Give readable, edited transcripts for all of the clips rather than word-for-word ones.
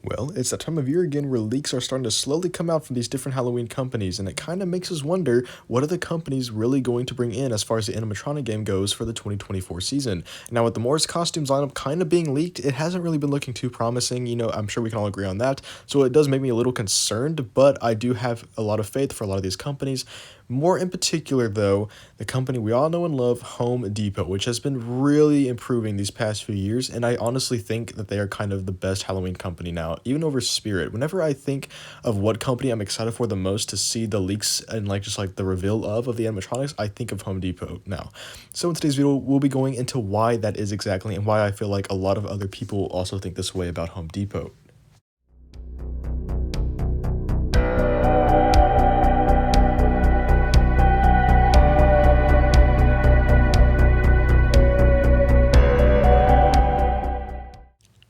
Well, it's that time of year again where leaks are starting to slowly come out from these different Halloween companies, and it kind of makes us wonder what are the companies really going to bring in as far as the animatronic game goes for the 2024 season. Now, with the Morris costumes lineup kind of being leaked, it hasn't really been looking too promising. I'm sure we can all agree on that. So it does make me a little concerned, but I do have a lot of faith for a lot of these companies. More in particular, though, the company we all know and love, Home Depot, which has been really improving these past few years, and I honestly think that they are kind of the best Halloween company now, even over Spirit. Whenever I think of what company I'm excited for the most to see the leaks and just like the reveal of the animatronics, I think of Home Depot now. So in today's video, we'll be going into why that is exactly and why I feel like a lot of other people also think this way about Home Depot.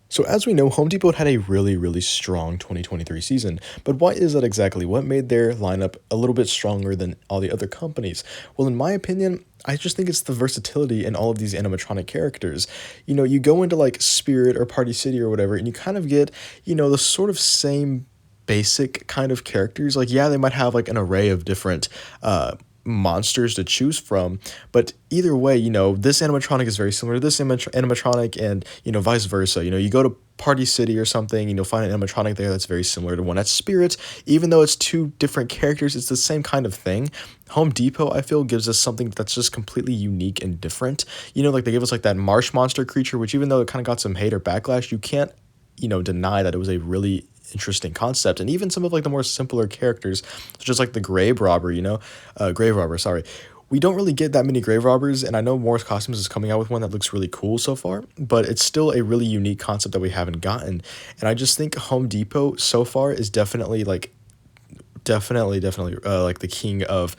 So as we know, Home Depot had a really strong 2023 season, but why is that exactly? What made their lineup a little bit stronger than all the other companies? Well, in my opinion, I just think it's the versatility in all of these animatronic characters. You go into like Spirit or Party City or whatever, and you kind of get, the sort of same basic kind of characters. Like, yeah, they might have like an array of different monsters to choose from, but either way, this animatronic is very similar to this animatronic, and vice versa. You go to Party City or something, and you'll find an animatronic there that's very similar to one at Spirit. Even though it's two different characters, it's the same kind of thing. Home Depot, I feel, gives us something that's just completely unique and different. Like they gave us like that marsh monster creature, which even though it kind of got some hate or backlash, you can't deny that it was a really interesting concept. And even some of like the more simpler characters, such as like the grave robber, grave robber, sorry. We don't really get that many grave robbers, and I know Morris Costumes is coming out with one that looks really cool so far, but it's still a really unique concept that we haven't gotten. And I just think Home Depot so far is definitely like the king of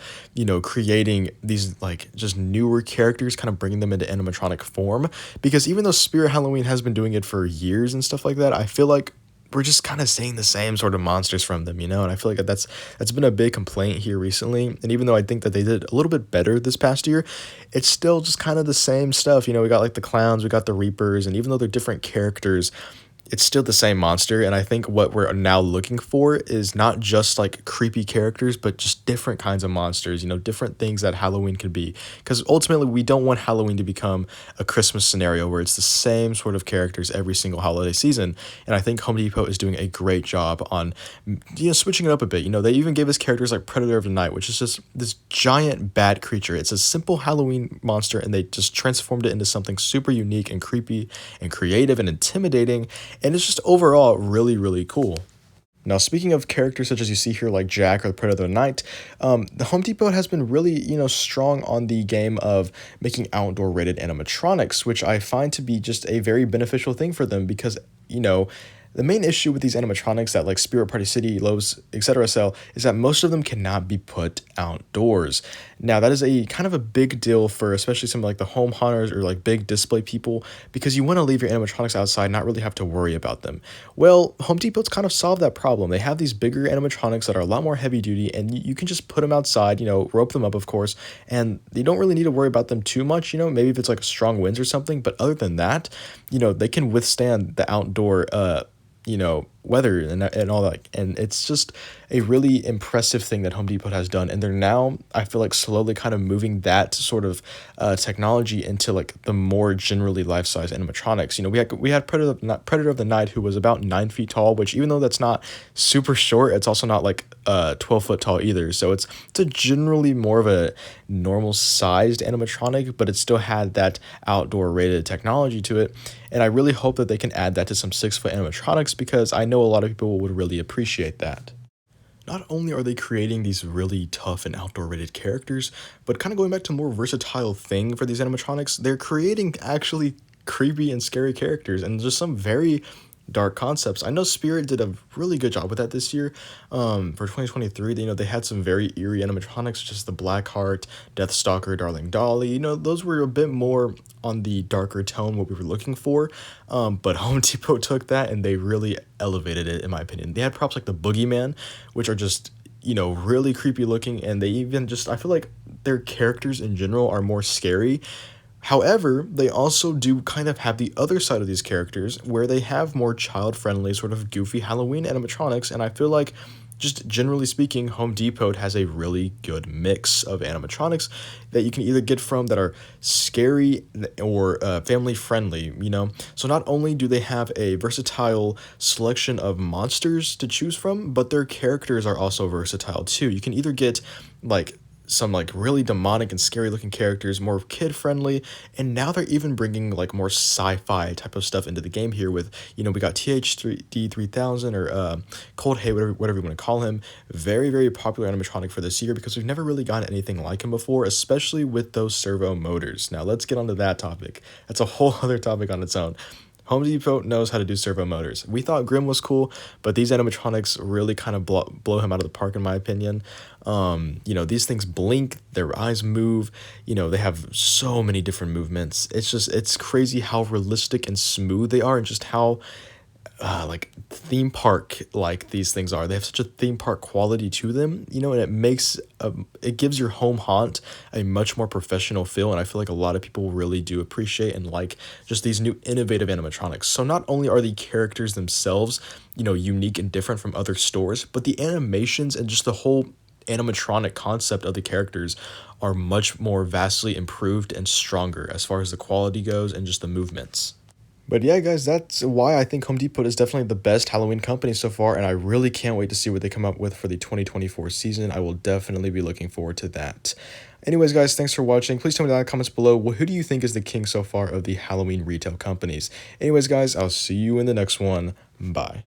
creating these like just newer characters, kind of bringing them into animatronic form. Because even though Spirit Halloween has been doing it for years and stuff like that, I feel like we're just kind of seeing the same sort of monsters from them, and I feel like that's been a big complaint here recently. And even though I think that they did a little bit better this past year, it's still just kind of the same stuff. We got like the clowns, we got the Reapers, and even though they're different characters, it's still the same monster. And I think what we're now looking for is not just like creepy characters, but just different kinds of monsters, different things that Halloween could be. Because ultimately, we don't want Halloween to become a Christmas scenario where it's the same sort of characters every single holiday season. And I think Home Depot is doing a great job on, switching it up a bit. They even gave us characters like Predator of the Night, which is just this giant bat creature. It's a simple Halloween monster, and they just transformed it into something super unique and creepy and creative and intimidating. And it's just overall really cool. Now, speaking of characters such as you see here, like Jack or the Predator of the Night, the Home Depot has been really, strong on the game of making outdoor rated animatronics, which I find to be just a very beneficial thing for them because, the main issue with these animatronics that like Spirit, Party City, Lowe's, etc. sell is that most of them cannot be put outdoors. Now, that is a kind of a big deal for especially some like the home hunters or like big display people, because you want to leave your animatronics outside, not really have to worry about them. Well, Home Depot's kind of solved that problem. They have these bigger animatronics that are a lot more heavy duty, and you can just put them outside, rope them up, of course, and you don't really need to worry about them too much, maybe if it's like strong winds or something. But other than that, they can withstand the outdoor weather and all that. And it's just a really impressive thing that Home Depot has done. And they're now, I feel like, slowly kind of moving that sort of technology into like the more generally life-size animatronics. We had Predator of the Night, who was about 9 feet tall, which even though that's not super short, it's also not like 12 foot tall either. So it's a generally more of a normal sized animatronic, but it still had that outdoor rated technology to it. And I really hope that they can add that to some 6-foot animatronics, because I know a lot of people would really appreciate that. Not only are they creating these really tough and outdoor rated characters, but kind of going back to a more versatile thing for these animatronics, they're creating actually creepy and scary characters and just some very dark concepts. I know Spirit did a really good job with that this year. For 2023, they had some very eerie animatronics, such as the Blackheart, Deathstalker, Darling Dolly. Those were a bit more on the darker tone, what we were looking for. But Home Depot took that and they really elevated it, in my opinion. They had props like the Boogeyman, which are just, really creepy looking, and they even just, I feel like their characters in general are more scary, However, they also do kind of have the other side of these characters where they have more child-friendly, sort of goofy Halloween animatronics, and I feel like just generally speaking, Home Depot has a really good mix of animatronics that you can either get from that are scary or family friendly, you know? So not only do they have a versatile selection of monsters to choose from, but their characters are also versatile too. You can either get like some like really demonic and scary looking characters, more kid friendly, and now they're even bringing like more sci-fi type of stuff into the game here with, you know, we got THD 3000 or Cold Hay, whatever you want to call him. Very, very popular animatronic for this year because we've never really gotten anything like him before, especially with those servo motors. Now let's get onto that topic. That's a whole other topic on its own. Home Depot knows how to do servo motors. We thought Grimm was cool, but these animatronics really kind of blow him out of the park, in my opinion. You know, these things blink, their eyes move, you know, they have so many different movements. It's crazy how realistic and smooth they are, and just how like theme park like these things are. They have such a theme park quality to them, you know, and it gives your home haunt a much more professional feel. And I feel like a lot of people really do appreciate and like just these new innovative animatronics. So not only are the characters themselves, you know, unique and different from other stores, but the animations and just the whole animatronic concept of the characters are much more vastly improved and stronger as far as the quality goes and just the movements. But yeah, guys, that's why I think Home Depot is definitely the best Halloween company so far, and I really can't wait to see what they come up with for the 2024 season. I will definitely be looking forward to that. Anyways, guys, thanks for watching. Please tell me down in the comments below, who do you think is the king so far of the Halloween retail companies? Anyways, guys, I'll see you in the next one. Bye.